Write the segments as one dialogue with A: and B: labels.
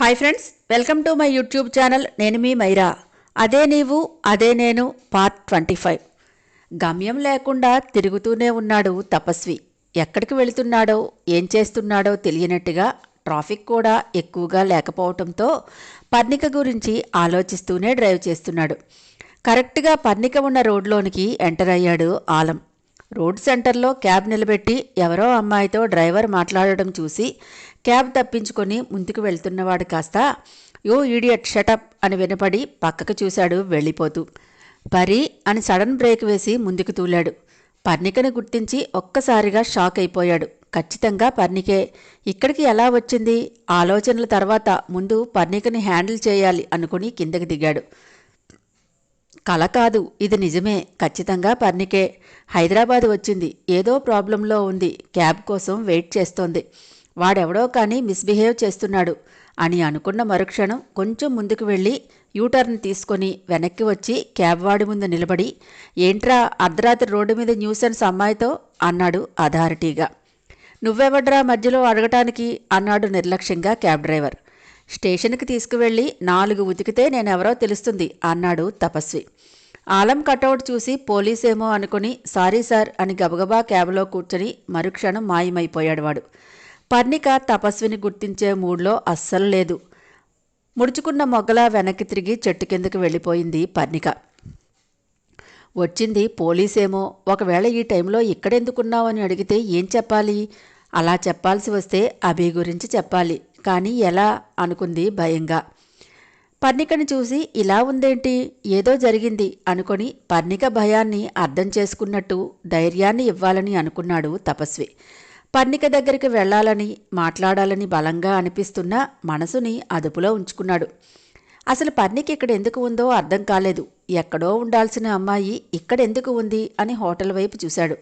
A: Hi friends, welcome to my YouTube channel. నేను మీ మైరా. అదే నీవు అదే నేను పార్ట్ 25. గమ్యం లేకుండా తిరుగుతూనే ఉన్నాడు తపస్వి. ఎక్కడికి వెళుతున్నాడో ఏం చేస్తున్నాడో తెలియనట్టుగా, ట్రాఫిక్ కూడా ఎక్కువగా లేకపోవడంతో పర్ణిక గురించి ఆలోచిస్తూనే డ్రైవ్ చేస్తున్నాడు. కరెక్ట్గా పర్ణిక ఉన్న రోడ్లోనికి ఎంటర్ అయ్యాడు ఆలం. రోడ్ సెంటర్లో క్యాబ్ నిలబెట్టి ఎవరో అమ్మాయితో డ్రైవర్ మాట్లాడడం చూసి క్యాబ్ తప్పించుకొని ముందుకు వెళ్తున్నవాడు కాస్త యో ఈడియట్ షటప్ అని వినపడి పక్కకు చూశాడు వెళ్ళిపోతూ. పరి అని సడన్ బ్రేక్ వేసి ముందుకు తూలాడు. పర్ణికను గుర్తించి ఒక్కసారిగా షాక్ అయిపోయాడు. ఖచ్చితంగా పర్ణికే. ఇక్కడికి ఎలా వచ్చింది? ఆలోచనల తర్వాత ముందు పర్ణికని హ్యాండిల్ చేయాలి అనుకుని కిందకి దిగాడు. కల కాదు, ఇది నిజమే. ఖచ్చితంగా పర్ణికే. హైదరాబాద్ వచ్చింది. ఏదో ప్రాబ్లంలో ఉంది. క్యాబ్ కోసం వెయిట్ చేస్తోంది. వాడెవడో కానీ మిస్బిహేవ్ చేస్తున్నాడు అని అనుకున్న మరుక్షణం కొంచెం ముందుకు వెళ్ళి యూటర్న్ తీసుకొని వెనక్కి వచ్చి క్యాబ్ వాడి ముందు నిలబడి, ఏంట్రా అర్ధరాత్రి రోడ్డు మీద న్యూసెన్స్ అమ్మాయితో అన్నాడు అథారిటీగా. నువ్వెవడ్రా మధ్యలో అడగటానికి అన్నాడు నిర్లక్ష్యంగా క్యాబ్ డ్రైవర్. స్టేషన్కి తీసుకువెళ్ళి 4 ఉతికితే నేనెవరో తెలుస్తుంది అన్నాడు తపస్వి. ఆలం కటౌట్ చూసి పోలీసేమో అనుకుని సారీ సార్ అని గబగబా క్యాబ్లో కూర్చొని మరుక్షణం మాయమైపోయాడు వాడు. పర్ణిక తపస్విని గుర్తించే మూడ్లో అస్సలు లేదు. ముడుచుకున్న మొగ్గలా వెనక్కి తిరిగి చెట్టు కిందకి వెళ్ళిపోయింది పర్ణిక. వచ్చింది పోలీసేమో. ఒకవేళ ఈ టైంలో ఇక్కడెందుకున్నావు అని అడిగితే ఏం చెప్పాలి? అలా చెప్పాల్సి వస్తే అభి గురించి చెప్పాలి. కానీ ఎలా అనుకుంది భయంగా. పర్ణికని చూసి ఇలా ఉందేంటి, ఏదో జరిగింది అనుకొని పర్ణిక భయాన్ని అర్థం చేసుకున్నట్టు ధైర్యాన్ని ఇవ్వాలని అనుకున్నాడు తపస్వి. పర్ణిక దగ్గరికి వెళ్లాలని మాట్లాడాలని బలంగా అనిపిస్తున్నా మనసుని అదుపులో ఉంచుకున్నాడు. అసలు పర్ణిక ఇక్కడ ఎందుకు ఉందో అర్థం కాలేదు. ఎక్కడో ఉండాల్సిన అమ్మాయి ఇక్కడెందుకు ఉంది అని హోటల్ వైపు చూశాడు.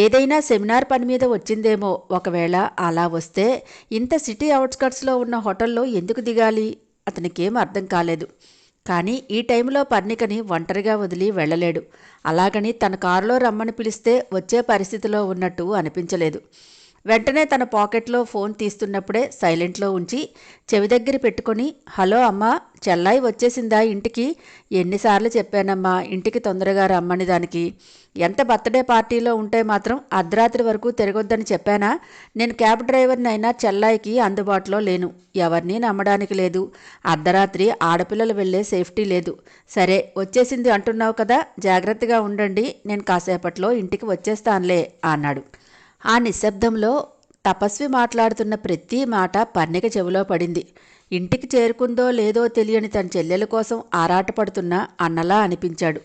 A: ఏదైనా సెమినార్ పని మీద వచ్చిందేమో. ఒకవేళ అలా వస్తే ఇంత సిటీ అవుట్స్కట్స్లో ఉన్న హోటల్లో ఎందుకు దిగాలి? అతనికేం అర్థం కాలేదు. కానీ ఈ టైంలో పర్ణికని ఒంటరిగా వదిలి వెళ్ళలేడు. అలాగని తన కారులో రమ్మని పిలిస్తే వచ్చే పరిస్థితిలో ఉన్నట్టు అనిపించలేదు. వెంటనే తన పాకెట్లో ఫోన్ తీస్తున్నప్పుడే సైలెంట్లో ఉంచి చెవి దగ్గర పెట్టుకొని, హలో అమ్మా, చెల్లాయి వచ్చేసిందా ఇంటికి? ఎన్నిసార్లు చెప్పానమ్మా ఇంటికి తొందరగా రమ్మని దానికి. ఎంత బర్త్డే పార్టీలో ఉంటే మాత్రం అర్ధరాత్రి వరకు తిరగొద్దని చెప్పానా? నేను క్యాబ్ డ్రైవర్ని అయినా చెల్లాయికి అందుబాటులో లేను. ఎవరినీ నమ్మడానికి లేదు. అర్ధరాత్రి ఆడపిల్లలు వెళ్ళే సేఫ్టీ లేదు. సరే వచ్చేసింది అంటున్నావు కదా, జాగ్రత్తగా ఉండండి. నేను కాసేపట్లో ఇంటికి వచ్చేస్తానులే అన్నాడు. ఆ నిశ్శబ్దంలో తపస్వి మాట్లాడుతున్న ప్రతి మాట పర్ణిక చెవిలో పడింది. ఇంటికి చేరుకుందో లేదో తెలియని తన చెల్లెల కోసం ఆరాటపడుతున్న అన్నలా అనిపించాడు.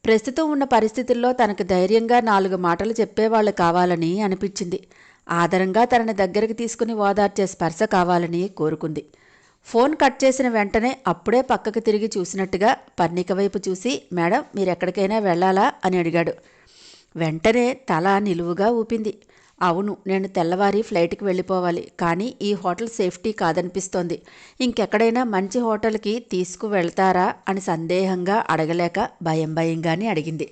A: ప్రస్తుతం ఉన్న పరిస్థితుల్లో తనకు ధైర్యంగా 4 మాటలు చెప్పేవాళ్లు కావాలని అనిపించింది. ఆదరంగా తనని దగ్గరికి తీసుకుని ఓదార్చే స్పర్శ కావాలని కోరుకుంది. ఫోన్ కట్ చేసిన వెంటనే అప్పుడే పక్కకు తిరిగి చూసినట్టుగా పర్ణిక వైపు చూసి, మేడం మీరెక్కడికైనా వెళ్ళాలా అని అడిగాడు. వెంటనే తల నిలువుగా ఊపింది. అవును, నేను తెల్లవారి ఫ్లైట్కి వెళ్ళిపోవాలి. కానీ ఈ హోటల్ సేఫ్టీ కాదనిపిస్తోంది. ఇంకెక్కడైనా మంచి హోటల్కి తీసుకువెళ్తారా అని సందేహంగా అడగలేక భయంగానే అడిగింది.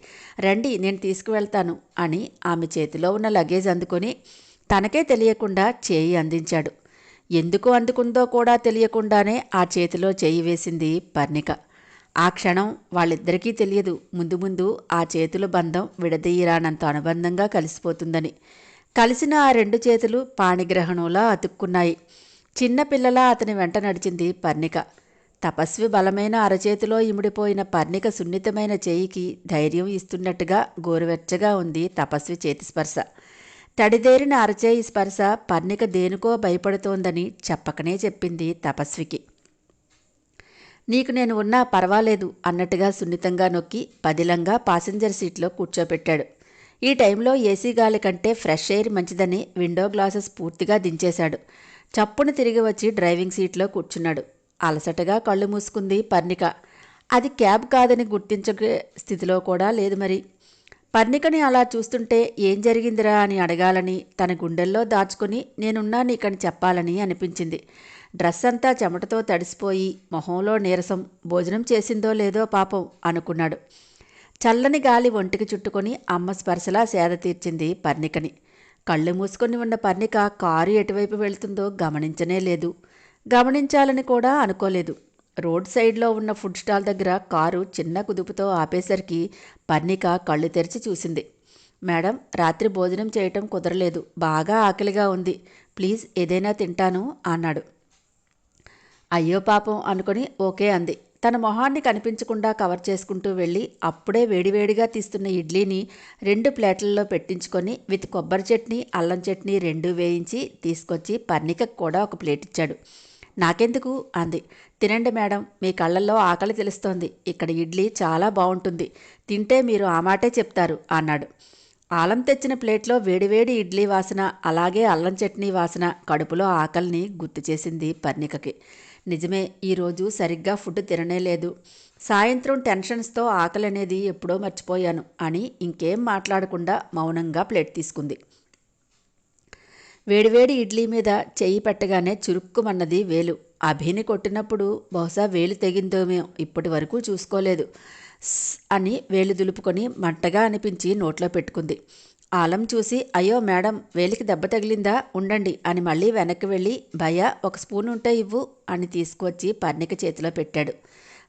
A: రండి నేను తీసుకువెళ్తాను అని ఆమె చేతిలో ఉన్న లగేజ్ అందుకొని తనకే తెలియకుండా చేయి అందించాడు. ఎందుకు అందుకుందో కూడా తెలియకుండానే ఆ చేతిలో చేయి వేసింది పర్ణిక. ఆ క్షణం వాళ్ళిద్దరికీ తెలియదు ముందు ముందు ఆ చేతుల బంధం విడదీయరానంత అనుబంధంగా కలిసిపోతుందని. కలిసిన ఆ 2 చేతులు పాణిగ్రహణంలా అతుక్కున్నాయి. చిన్నపిల్లలా అతని వెంట నడిచింది పర్ణిక. తపస్వి బలమైన అరచేతిలో ఇమిడిపోయిన పర్ణిక సున్నితమైన చేయికి ధైర్యం ఇస్తున్నట్టుగా గోరువెచ్చగా ఉంది తపస్వి చేతి స్పర్శ. తడిదేరిన అరచేయి స్పర్శ పర్ణిక దేనికో భయపడుతోందని చెప్పకనే చెప్పింది తపస్వికి. నీకు నేను ఉన్నా పర్వాలేదు అన్నట్టుగా సున్నితంగా నొక్కి పదిలంగా పాసింజర్ సీట్లో కూర్చోపెట్టాడు. ఈ టైంలో ఏసీ గాలి కంటే ఫ్రెష్ ఎయిర్ మంచిదని విండో గ్లాసెస్ పూర్తిగా దించేశాడు. చప్పున తిరిగి వచ్చి డ్రైవింగ్ సీట్లో కూర్చున్నాడు. అలసటగా కళ్ళు మూసుకుంది పర్ణిక. అది క్యాబ్ కాదని గుర్తించే స్థితిలో కూడా లేదు మరి. పర్ణికని అలా చూస్తుంటే ఏం జరిగిందిరా అని అడగాలని, తన గుండెల్లో దాచుకుని నేనున్నా నీకని చెప్పాలని అనిపించింది. డ్రెస్ అంతా చెమటతో తడిసిపోయి మొహంలో నీరసం. భోజనం చేసిందో లేదో పాపం అనుకున్నాడు. చల్లని గాలి ఒంటికి చుట్టుకొని అమ్మ స్పర్శలా సేద తీర్చింది పర్ణికని. కళ్ళు మూసుకొని ఉన్న పర్ణిక కారు ఎటువైపు వెళ్తుందో గమనించనే లేదు. గమనించాలని కూడా అనుకోలేదు. రోడ్ సైడ్లో ఉన్న ఫుడ్ స్టాల్ దగ్గర కారు చిన్న కుదుపుతో ఆపేసరికి పర్ణిక కళ్ళు తెరిచి చూసింది. మేడం, రాత్రి భోజనం చేయటం కుదరలేదు, బాగా ఆకలిగా ఉంది, ప్లీజ్ ఏదైనా తింటాను అన్నాడు. అయ్యో పాపం అనుకుని ఓకే అంది. తన మొహాన్ని కనిపించకుండా కవర్ చేసుకుంటూ వెళ్ళి అప్పుడే వేడివేడిగా తీస్తున్న ఇడ్లీని 2 ప్లేట్లలో పెట్టించుకొని విత్ కొబ్బరి చట్నీ, అల్లం చట్నీ 2 వేయించి తీసుకొచ్చి పర్ణికకు కూడా ఒక ప్లేట్ ఇచ్చాడు. నాకెందుకు అంది. తినండి మేడం, మీ కళ్ళల్లో ఆకలి తెలుస్తోంది, ఇక్కడ ఇడ్లీ చాలా బాగుంటుంది, తింటే మీరు ఆ మాటే చెప్తారు అన్నాడు. ఆలం తెచ్చిన ప్లేట్లో వేడివేడి ఇడ్లీ వాసన, అలాగే అల్లం చట్నీ వాసన కడుపులో ఆకలిని గుర్తు చేసింది పర్ణికకి. నిజమే, ఈరోజు సరిగ్గా ఫుడ్ తిననేలేదు, సాయంత్రం టెన్షన్స్తో ఆకలి అనేది ఎప్పుడో మర్చిపోయాను అని ఇంకేం మాట్లాడకుండా మౌనంగా ప్లేట్ తీసుకుంది. వేడివేడి ఇడ్లీ మీద చెయ్యి పెట్టగానే చురుక్కుమన్నది వేలు. అభిని కొట్టినప్పుడు బహుశా వేలు తెగిందోమో, ఇప్పటి వరకు చూసుకోలేదు అని వేలు దులుపుకొని మంటగా అనిపించి నోట్లో పెట్టుకుంది. ఆలం చూసి అయ్యో మేడం, వేలికి దెబ్బ తగిలిందా, ఉండండి అని మళ్ళీ వెనక్కి వెళ్ళి భయ్యా ఒక స్పూన్ ఉంటే ఇవ్వు అని తీసుకువచ్చి పర్ణిక చేతిలో పెట్టాడు.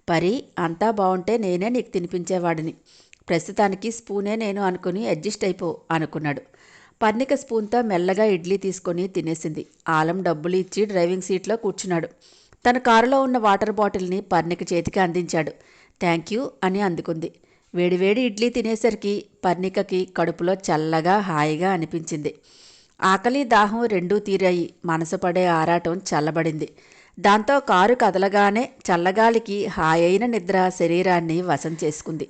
A: పరి, అంతా బాగుంటే నేనే నీకు తినిపించేవాడిని, ప్రస్తుతానికి స్పూనే నేను అనుకుని అడ్జస్ట్ అయిపో అనుకున్నాడు. పర్ణిక స్పూన్తో మెల్లగా ఇడ్లీ తీసుకొని తినేసింది. ఆలం డబ్బులు ఇచ్చి డ్రైవింగ్ సీట్లో కూర్చున్నాడు. తన కారులో ఉన్న వాటర్ బాటిల్ని పర్ణిక చేతికి అందించాడు. థ్యాంక్ యూ అని అందుకుంది. వేడివేడి ఇడ్లీ తినేసరికి పర్ణికకి కడుపులో చల్లగా హాయిగా అనిపించింది. ఆకలి దాహం రెండూ తీరాయి. మనసు పడే ఆరాటం చల్లబడింది. దాంతో కారు కదలగానే చల్లగాలికి హాయైన నిద్ర శరీరాన్ని వశం చేసుకుంది.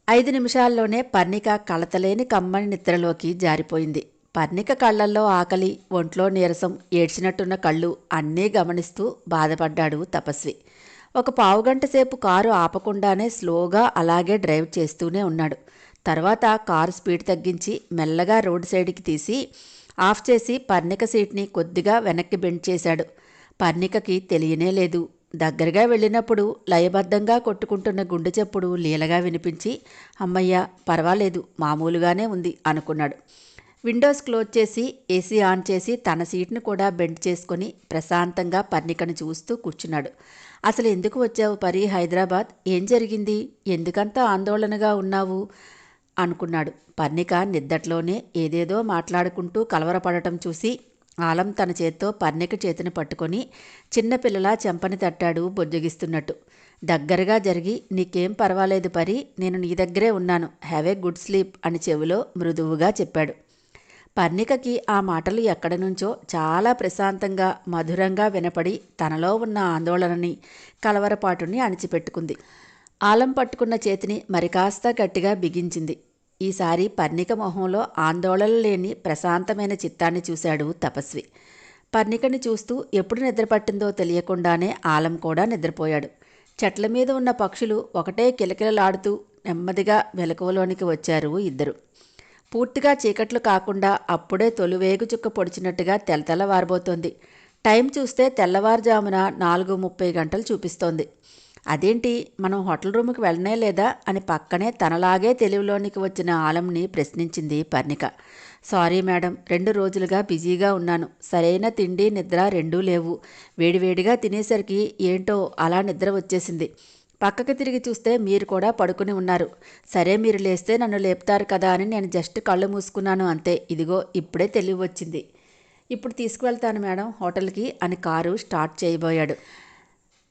A: 5 నిమిషాల్లోనే పర్ణిక కలతలేని కమ్మని నిద్రలోకి జారిపోయింది. పర్ణిక కళ్లల్లో ఆకలి, ఒంట్లో నీరసం, ఏడ్చినట్టున్న కళ్ళు అన్నీ గమనిస్తూ బాధపడ్డాడు తపస్వి. ఒక పావుగంట సేపు కారు ఆపకుండానే స్లోగా అలాగే డ్రైవ్ చేస్తూనే ఉన్నాడు. తర్వాత కారు స్పీడ్ తగ్గించి మెల్లగా రోడ్ సైడ్కి తీసి ఆఫ్ చేసి పర్ణిక సీట్ని కొద్దిగా వెనక్కి బెండ్ చేశాడు. పర్ణికకి తెలియనే లేదు. దగ్గరగా వెళ్ళినప్పుడు లయబద్ధంగా కొట్టుకుంటున్న గుండె చప్పుడు లీలగా వినిపించి అమ్మయ్య పర్వాలేదు, మామూలుగానే ఉంది అనుకున్నాడు. విండోస్ క్లోజ్ చేసి ఏసీ ఆన్ చేసి తన సీట్ను కూడా బెండ్ చేసుకొని ప్రశాంతంగా పర్ణికను చూస్తూ కూర్చున్నాడు. అసలు ఎందుకు వచ్చావు పరి హైదరాబాద్, ఏం జరిగింది, ఎందుకంత ఆందోళనగా ఉన్నావు అనుకున్నాడు. పర్ణిక నిద్దట్లోనే ఏదేదో మాట్లాడుకుంటూ కలవరపడటం చూసి ఆలం తన చేత్తో పర్ణిక చేతిని పట్టుకొని చిన్నపిల్లలా చెంపని తట్టాడు బొజ్జగిస్తున్నట్టు. దగ్గరగా జరిగి నీకేం పర్వాలేదు పరి, నేను నీ దగ్గరే ఉన్నాను, హ్యావ్ ఏ గుడ్ స్లీప్ అని చెవిలో మృదువుగా చెప్పాడు. పర్ణికకి ఆ మాటలు ఎక్కడి నుంచో చాలా ప్రశాంతంగా మధురంగా వినపడి తనలో ఉన్న ఆందోళనని కలవరపాటుని అణిచిపెట్టుకుంది. ఆలం పట్టుకున్న చేతిని మరికాస్త గట్టిగా బిగించింది. ఈసారి పర్ణిక మొహంలో ఆందోళన లేని ప్రశాంతమైన చిత్తాన్ని చూశాడు తపస్వి. పర్ణికని చూస్తూ ఎప్పుడు నిద్రపట్టిందో తెలియకుండానే ఆలం కూడా నిద్రపోయాడు. చెట్ల మీద ఉన్న పక్షులు ఒకటే కిలకిలలాడుతూ నెమ్మదిగా మెలకువలోనికి వచ్చారు ఇద్దరు. పూర్తిగా చీకట్లు కాకుండా అప్పుడే తొలివేగు చుక్క పొడిచినట్టుగా తెల్లవారబోతోంది. టైం చూస్తే తెల్లవారుజామున 4:30 గంటలు చూపిస్తోంది. అదేంటి, మనం హోటల్ రూమ్కి వెళ్ళనే లేదా అని పక్కనే తనలాగే తెలివిలోనికి వచ్చిన ఆలంని ప్రశ్నించింది పర్ణిక. సారీ మేడం, 2 రోజులుగా బిజీగా ఉన్నాను, సరైన తిండి నిద్ర రెండూ లేవు, వేడివేడిగా తినేసరికి ఏంటో అలా నిద్ర వచ్చేసింది, పక్కకి తిరిగి చూస్తే మీరు కూడా పడుకుని ఉన్నారు, సరే మీరు లేస్తే నన్ను లేపుతారు కదా అని నేను జస్ట్ కళ్ళు మూసుకున్నాను అంతే, ఇదిగో ఇప్పుడే తెలివి వచ్చింది, ఇప్పుడు తీసుకువెళ్తాను మేడం హోటల్కి అని కారు స్టార్ట్ చేయబోయాడు.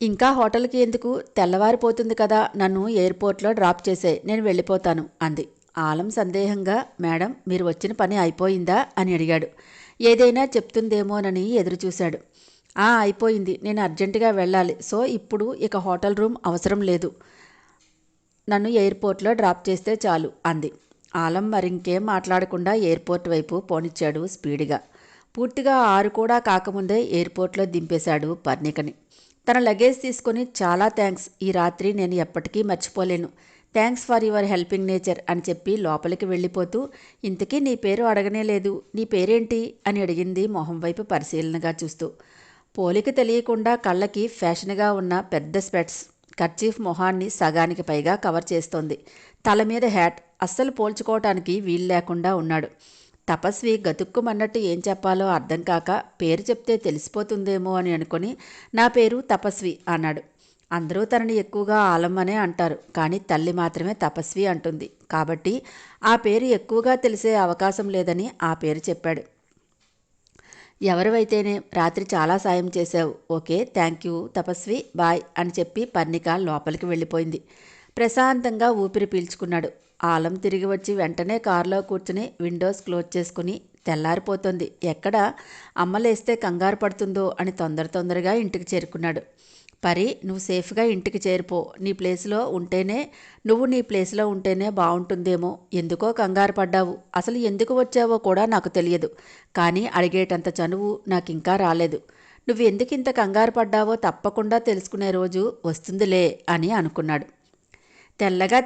A: ఇంకా హోటల్కి ఎందుకు, తెల్లవారిపోతుంది కదా, నన్ను ఎయిర్పోర్ట్లో డ్రాప్ చేసే, నేను వెళ్ళిపోతాను అంది. ఆలం సందేహంగా మేడం మీరు వచ్చిన పని అయిపోయిందా అని అడిగాడు. ఏదైనా చెప్తుందేమోనని ఎదురుచూశాడు. అయిపోయింది, నేను అర్జెంటుగా వెళ్ళాలి, సో ఇప్పుడు ఇక హోటల్ రూమ్ అవసరం లేదు, నన్ను ఎయిర్పోర్ట్లో డ్రాప్ చేస్తే చాలు అంది. ఆలం మరింకేం మాట్లాడకుండా ఎయిర్పోర్ట్ వైపు పోనిచ్చాడు స్పీడ్గా. పూర్తిగా 6 కూడా కాకముందే ఎయిర్పోర్ట్లో దింపేశాడు పర్ణికని. తన లగేజ్ తీసుకుని చాలా థ్యాంక్స్, ఈ రాత్రి నేను ఎప్పటికీ మర్చిపోలేను, thanks for your helping nature అని చెప్పి లోపలికి వెళ్ళిపోతూ ఇంతకీ నీ పేరు అడగనే లేదు, నీ పేరేంటి అని అడిగింది మొహం వైపు పరిశీలనగా చూస్తూ. పోలిక తెలియకుండా కళ్ళకి ఫ్యాషన్గా ఉన్న పెద్ద స్పెట్స్, కర్చీఫ్ మొహాన్ని సగానికి పైగా కవర్ చేస్తోంది. తల మీద హ్యాట్, అస్సలు పోల్చుకోవటానికి వీలు లేకుండా ఉన్నాడు. తపస్వి గతుక్కుమన్నట్టు ఏం చెప్పాలో అర్థం కాక పేరు చెప్తే తెలిసిపోతుందేమో అని అనుకుని నా పేరు తపస్వి అన్నాడు. అందరూ తనని ఎక్కువగా ఆలమ్మనే అంటారు, కానీ తల్లి మాత్రమే తపస్వి అంటుంది. కాబట్టి ఆ పేరు ఎక్కువగా తెలిసే అవకాశం లేదని ఆ పేరు చెప్పాడు. ఎవరివైతేనే రాత్రి చాలా సాయం చేశావు. Okay, thank you Tapasvi, bye అని చెప్పి పర్ణిక లోపలికి వెళ్ళిపోయింది. ప్రశాంతంగా ఊపిరి పీల్చుకున్నాడు. ఆలం తిరిగి వచ్చి వెంటనే కారులో కూర్చుని విండోస్ క్లోజ్ చేసుకుని తెల్లారిపోతుంది, ఎక్కడ అమ్మలేస్తే కంగారు పడుతుందో అని తొందరగా ఇంటికి చేరుకున్నాడు. పరి, నువ్వు సేఫ్గా ఇంటికి చేరిపో. నువ్వు నీ ప్లేస్లో ఉంటేనే బాగుంటుందేమో. ఎందుకో కంగారు పడ్డావు. అసలు ఎందుకు వచ్చావో కూడా నాకు తెలియదు, కానీ అడిగేటంత చనువు నాకింకా రాలేదు. నువ్వు ఎందుకింత కంగారు పడ్డావో తప్పకుండా తెలుసుకునే రోజు వస్తుందిలే అని అనుకున్నాడు.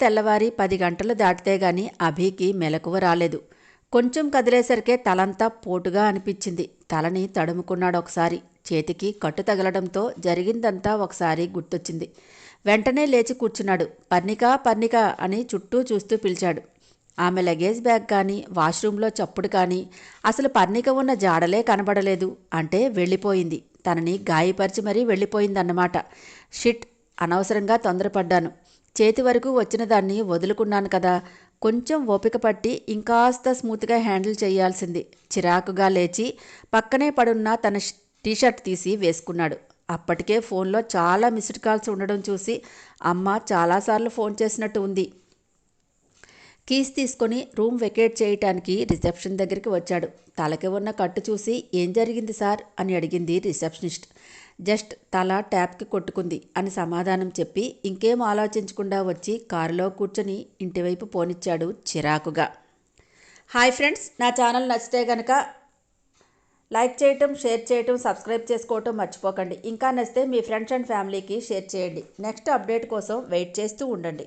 A: తెల్లవారి 10 గంటలు దాటితే గాని అభికి మెలకువ రాలేదు. కొంచెం కదిలేసరికే తలంతా పోటుగా అనిపించింది. తలని తడుముకున్నాడు ఒకసారి. చేతికి కట్టు తగలడంతో జరిగిందంతా ఒకసారి గుర్తొచ్చింది. వెంటనే లేచి కూర్చున్నాడు. పర్ణిక అని చుట్టూ చూస్తూ పిలిచాడు. ఆమె లగేజ్ బ్యాగ్ కానీ వాష్రూంలో చప్పుడు కానీ అసలు పర్ణిక ఉన్న జాడలే కనబడలేదు. అంటే వెళ్ళిపోయింది. తనని గాయపరిచి మరీ వెళ్ళిపోయిందన్నమాట. షిట్, అనవసరంగా తొందరపడ్డాను. చేతి వరకు వచ్చిన దాన్ని వదులుకున్నాను కదా. కొంచెం ఓపిక పట్టి ఇంకాస్త స్మూత్గా హ్యాండిల్ చేయాల్సింది. చిరాకుగా లేచి పక్కనే పడున్న తన టీషర్ట్ తీసి వేసుకున్నాడు. అప్పటికే ఫోన్లో చాలా మిస్డ్ కాల్స్ ఉండడం చూసి అమ్మ చాలాసార్లు ఫోన్ చేసినట్టు ఉంది. కీస్ తీసుకొని రూమ్ వెకేట్ చేయటానికి రిసెప్షన్ దగ్గరికి వచ్చాడు. తలకి ఉన్న కట్టు చూసి ఏం జరిగింది సార్ అని అడిగింది రిసెప్షనిస్ట్. జస్ట్ తల ట్యాప్కి కొట్టుకుంది అని సమాధానం చెప్పి ఇంకేం ఆలోచించకుండా వచ్చి కారులో కూర్చొని ఇంటివైపు పోనిచ్చాడు చిరాకుగా. హాయ్ ఫ్రెండ్స్, నా ఛానల్ నచ్చితే కనుక లైక్ చేయటం, షేర్ చేయటం, సబ్స్క్రైబ్ చేసుకోవటం మర్చిపోకండి. ఇంకా నచ్చితే మీ ఫ్రెండ్స్ అండ్ ఫ్యామిలీకి షేర్ చేయండి. నెక్స్ట్ అప్డేట్ కోసం వెయిట్ చేస్తూ ఉండండి.